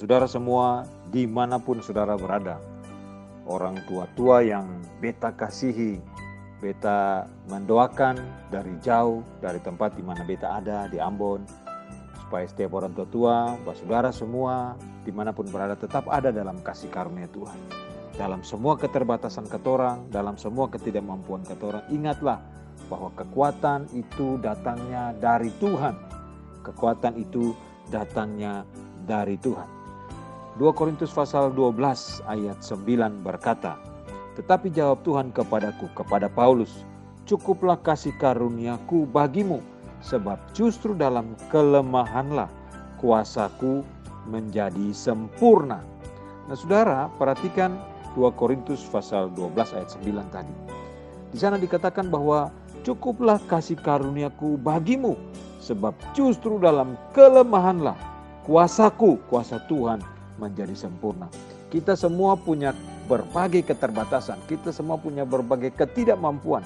Saudara semua, dimanapun saudara berada, orang tua-tua yang beta kasihi, beta mendoakan dari jauh, dari tempat di mana beta ada, di Ambon, supaya setiap orang tua, saudara semua, dimanapun berada, tetap ada dalam kasih karunia Tuhan. Dalam semua keterbatasan ketorang, dalam semua ketidakmampuan ketorang, ingatlah bahwa kekuatan itu datangnya dari Tuhan. Kekuatan itu datangnya dari Tuhan. 2 Korintus pasal 12 ayat 9 berkata, "Tetapi jawab Tuhan kepadaku, kepada Paulus, cukuplah kasih karuniaku bagimu, sebab justru dalam kelemahanlah kuasaku menjadi sempurna." Nah saudara, perhatikan 2 Korintus pasal 12 ayat 9 tadi. Di sana dikatakan bahwa cukuplah kasih karuniaku bagimu, sebab justru dalam kelemahanlah kuasaku, kuasa Tuhan menjadi sempurna. Kita semua punya berbagai keterbatasan, kita semua punya berbagai ketidakmampuan.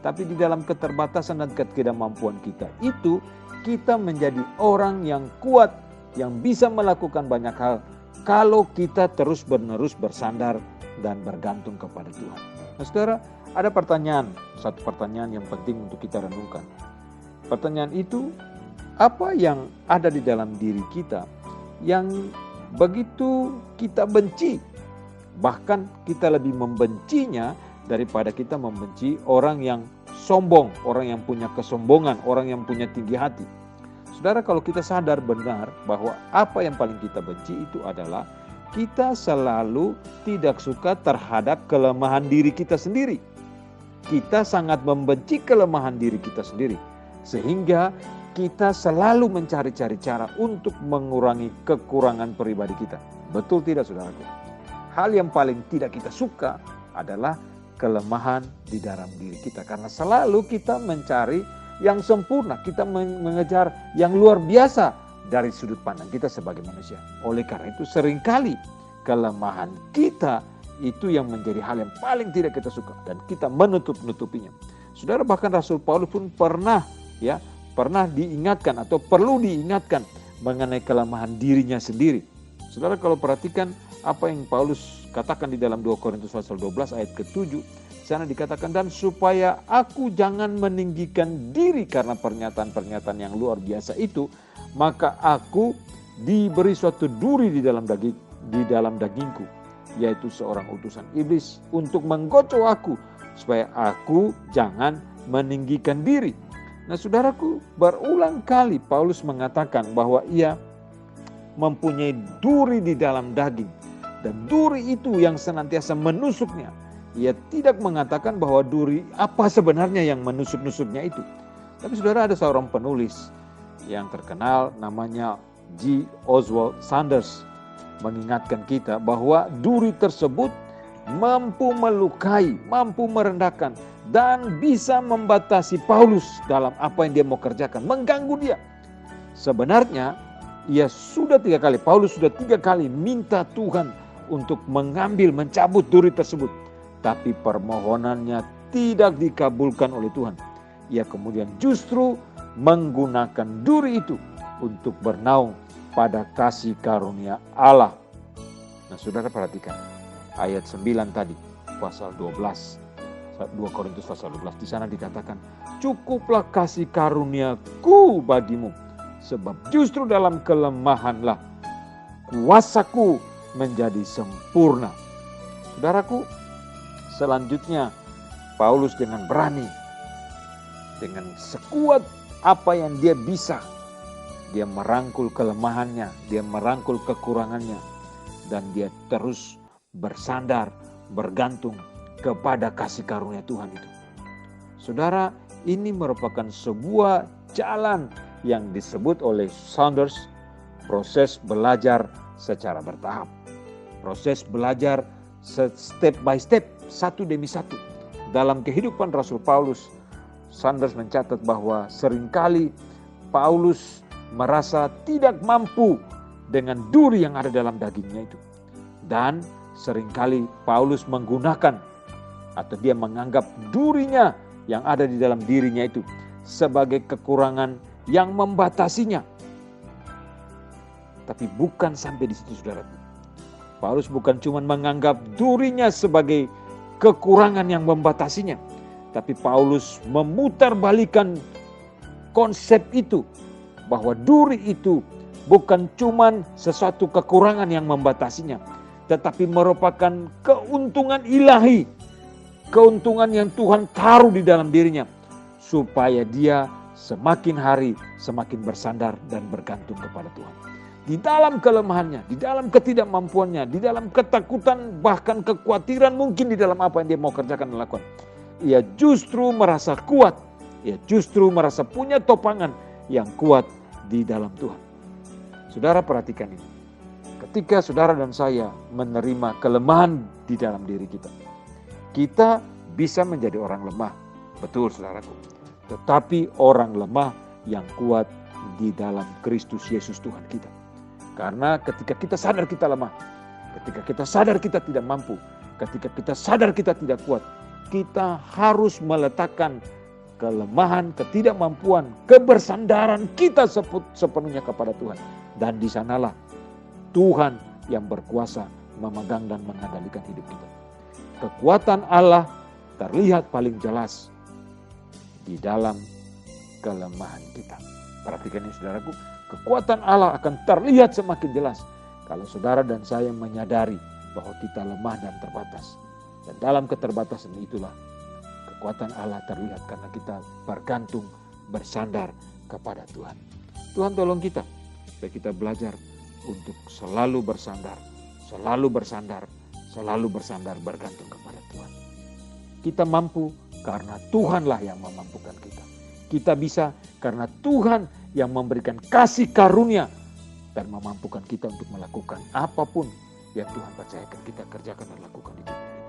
Tapi di dalam keterbatasan dan ketidakmampuan kita itu, kita menjadi orang yang kuat, yang bisa melakukan banyak hal kalau kita terus-menerus bersandar dan bergantung kepada Tuhan. Nah saudara, ada satu pertanyaan yang penting untuk kita renungkan. Pertanyaan itu, apa yang ada di dalam diri kita yang begitu kita benci? Bahkan kita lebih membencinya daripada kita membenci orang yang sombong, orang yang punya kesombongan, orang yang punya tinggi hati. Saudara, kalau kita sadar benar bahwa apa yang paling kita benci itu adalah kita selalu tidak suka terhadap kelemahan diri kita sendiri. Kita sangat membenci kelemahan diri kita sendiri. Sehingga kita selalu mencari-cari cara untuk mengurangi kekurangan pribadi kita. Betul tidak saudaraku? Hal yang paling tidak kita suka adalah kelemahan di dalam diri kita. Karena selalu kita mencari yang sempurna. Kita mengejar yang luar biasa dari sudut pandang kita sebagai manusia. Oleh karena itu seringkali kelemahan kita itu yang menjadi hal yang paling tidak kita suka. Dan kita menutup-nutupinya. Saudara, bahkan Rasul Paulus pun pernah diingatkan atau perlu diingatkan mengenai kelemahan dirinya sendiri. Saudara, kalau perhatikan apa yang Paulus katakan di dalam 2 Korintus pasal 12 ayat ke-7, sana dikatakan, "Dan supaya aku jangan meninggikan diri karena pernyataan-pernyataan yang luar biasa itu, maka aku diberi suatu duri di dalam dagingku, yaitu seorang utusan iblis untuk menggocok aku, supaya aku jangan meninggikan diri." Nah saudaraku, berulang kali Paulus mengatakan bahwa ia mempunyai duri di dalam daging. Dan duri itu yang senantiasa menusuknya. Ia tidak mengatakan bahwa duri apa sebenarnya yang menusuk-nusuknya itu. Tapi saudara, ada seorang penulis yang terkenal namanya G. Oswald Sanders mengingatkan kita bahwa duri tersebut mampu melukai, mampu merendahkan, dan bisa membatasi Paulus dalam apa yang dia mau kerjakan, mengganggu dia. Sebenarnya Paulus sudah 3 kali minta Tuhan untuk mencabut duri tersebut. Tapi permohonannya tidak dikabulkan oleh Tuhan. Ia kemudian justru menggunakan duri itu untuk bernaung pada kasih karunia Allah. Nah saudara, perhatikan ayat 9 tadi, pasal 12, 2 Korintus pasal 12. Di sana dikatakan, "Cukuplah kasih karuniaku bagimu, sebab justru dalam kelemahanlah kuasaku menjadi sempurna." Saudaraku, selanjutnya Paulus dengan berani, dengan sekuat apa yang dia bisa, dia merangkul kelemahannya, dia merangkul kekurangannya, dan dia terus bersandar, bergantung kepada kasih karunia Tuhan itu. Saudara, ini merupakan sebuah jalan yang disebut oleh Sanders proses belajar secara bertahap. Proses belajar step by step, satu demi satu. Dalam kehidupan Rasul Paulus, Sanders mencatat bahwa seringkali Paulus merasa tidak mampu dengan duri yang ada dalam dagingnya itu. Dan seringkali Paulus menggunakan atau dia menganggap durinya yang ada di dalam dirinya itu sebagai kekurangan yang membatasinya. Tapi bukan sampai di situ, saudaraku. Paulus bukan cuma menganggap durinya sebagai kekurangan yang membatasinya, tapi Paulus memutarbalikan konsep itu, bahwa duri itu bukan cuma sesuatu kekurangan yang membatasinya, tetapi merupakan keuntungan ilahi, keuntungan yang Tuhan taruh di dalam dirinya, supaya dia semakin hari semakin bersandar dan bergantung kepada Tuhan. Di dalam kelemahannya, di dalam ketidakmampuannya, di dalam ketakutan, bahkan kekhawatiran mungkin di dalam apa yang dia mau kerjakan dan lakukan, ia justru merasa kuat, ia justru merasa punya topangan yang kuat di dalam Tuhan. Saudara perhatikan ini. Ketika saudara dan saya menerima kelemahan di dalam diri kita, kita bisa menjadi orang lemah. Betul, saudaraku. Tetapi orang lemah yang kuat di dalam Kristus Yesus Tuhan kita. Karena ketika kita sadar kita lemah, ketika kita sadar kita tidak mampu, ketika kita sadar kita tidak kuat, kita harus meletakkan kelemahan, ketidakmampuan, kebersandaran kita sepenuhnya kepada Tuhan. Dan di sanalah Tuhan yang berkuasa memegang dan mengendalikan hidup kita. Kekuatan Allah terlihat paling jelas di dalam kelemahan kita. Perhatikan ini, saudaraku. Kekuatan Allah akan terlihat semakin jelas kalau saudara dan saya menyadari bahwa kita lemah dan terbatas. Dan dalam keterbatasan itulah kekuatan Allah terlihat karena kita bergantung, bersandar kepada Tuhan. Tuhan tolong kita supaya kita belajar untuk selalu bersandar, selalu bersandar, selalu bersandar bergantung kepada Tuhan. Kita mampu karena Tuhanlah yang memampukan kita. Kita bisa karena Tuhan yang memberikan kasih karunia dan memampukan kita untuk melakukan apapun yang Tuhan percayakan kita kerjakan dan lakukan di dunia ini.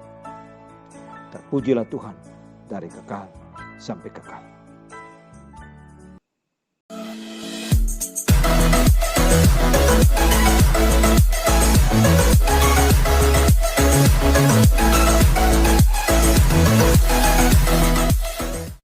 Terpujilah Tuhan dari kekal sampai kekal.